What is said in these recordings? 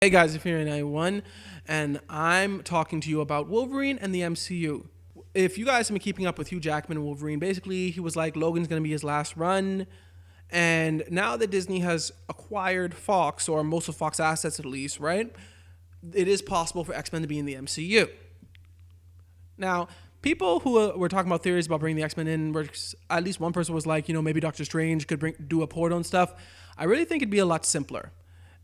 Hey guys, if you're in A1, and I'm talking to you about Wolverine and the MCU. If you guys have been keeping up with Hugh Jackman and Wolverine, basically he was like Logan's going to be his last run. And now that Disney has acquired Fox, or most of Fox assets at least, right? It is possible for X-Men to be in the MCU. Now, people who were talking about theories about bringing the X-Men in, at least one person was like, maybe Doctor Strange could do a portal and stuff. I really think it'd be a lot simpler.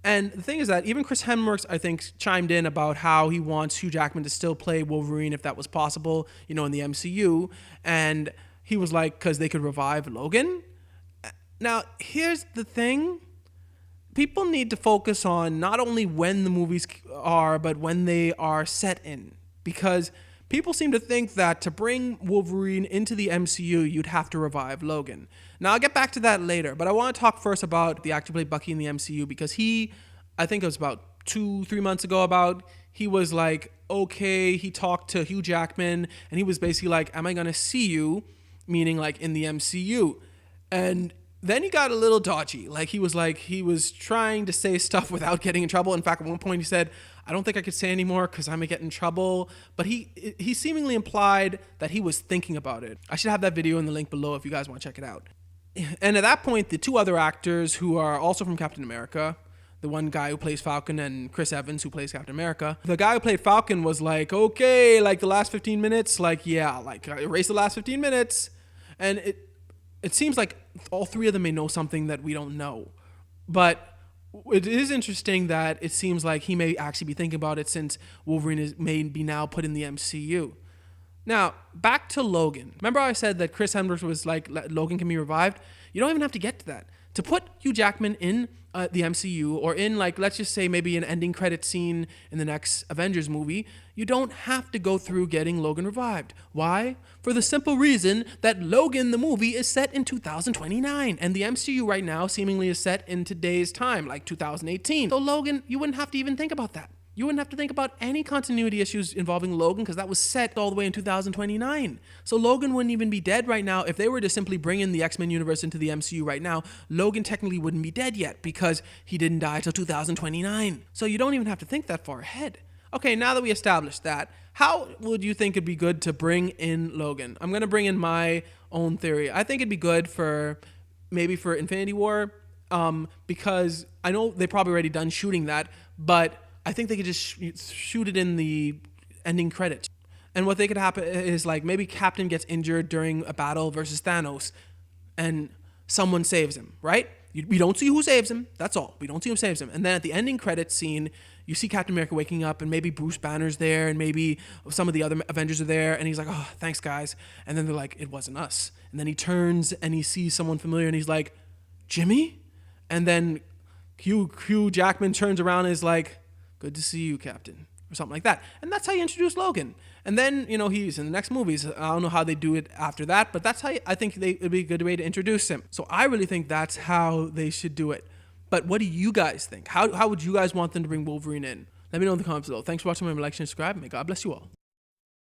And the thing is that even Chris Hemsworth, I think, chimed in about how he wants Hugh Jackman to still play Wolverine if that was possible, in the MCU. And he was like, because they could revive Logan. Now, here's the thing. People need to focus on not only when the movies are, but when they are set in. Because people seem to think that to bring Wolverine into the MCU, you'd have to revive Logan. Now, I'll get back to that later, but I want to talk first about the actor who played Bucky in the MCU, because I think it was about 2-3 months ago, he was like, okay, he talked to Hugh Jackman, and he was basically like, am I going to see you? Meaning like in the MCU. And then he got a little dodgy. He was trying to say stuff without getting in trouble. In fact, at one point he said, I don't think I could say anymore because I'm going to get in trouble. But he seemingly implied that he was thinking about it. I should have that video in the link below if you guys want to check it out. And at that point, the two other actors who are also from Captain America, the one guy who plays Falcon and Chris Evans who plays Captain America, the guy who played Falcon was like, okay, the last 15 minutes, erase the last 15 minutes. And it seems like all three of them may know something that we don't know. But it is interesting that it seems like he may actually be thinking about it, since Wolverine may be now put in the MCU. Now, back to Logan. Remember I said that Chris Hemsworth was like, Logan can be revived? You don't even have to get to that. To put Hugh Jackman in the MCU, or in let's just say maybe an ending credit scene in the next Avengers movie, you don't have to go through getting Logan revived. Why? For the simple reason that Logan, the movie, is set in 2029, and the MCU right now seemingly is set in today's time, 2018. So Logan, you wouldn't have to even think about that. You wouldn't have to think about any continuity issues involving Logan, because that was set all the way in 2029. So Logan wouldn't even be dead right now. If they were to simply bring in the X-Men universe into the MCU right now, Logan technically wouldn't be dead yet, because he didn't die till 2029. So you don't even have to think that far ahead. Okay, now that we established that, how would you think it'd be good to bring in Logan? I'm going to bring in my own theory. I think it'd be good for Infinity War, because I know they've probably already done shooting that, but I think they could just shoot it in the ending credits. And what they could happen is maybe Captain gets injured during a battle versus Thanos, and someone saves him, right? We don't see who saves him. That's all. We don't see who saves him. And then at the ending credits scene, you see Captain America waking up, and maybe Bruce Banner's there, and maybe some of the other Avengers are there, and he's like, oh, thanks, guys. And then they're like, it wasn't us. And then he turns, and he sees someone familiar, and he's like, Jimmy? And then Hugh Jackman turns around and is like, good to see you, Captain, or something like that. And that's how you introduce Logan. And then, he's in the next movies. I don't know how they do it after that, but that's how I think it'd be a good way to introduce him. So I really think that's how they should do it. But what do you guys think? How would you guys want them to bring Wolverine in? Let me know in the comments below. Thanks for watching. Remember, like, share, and subscribe. May God bless you all.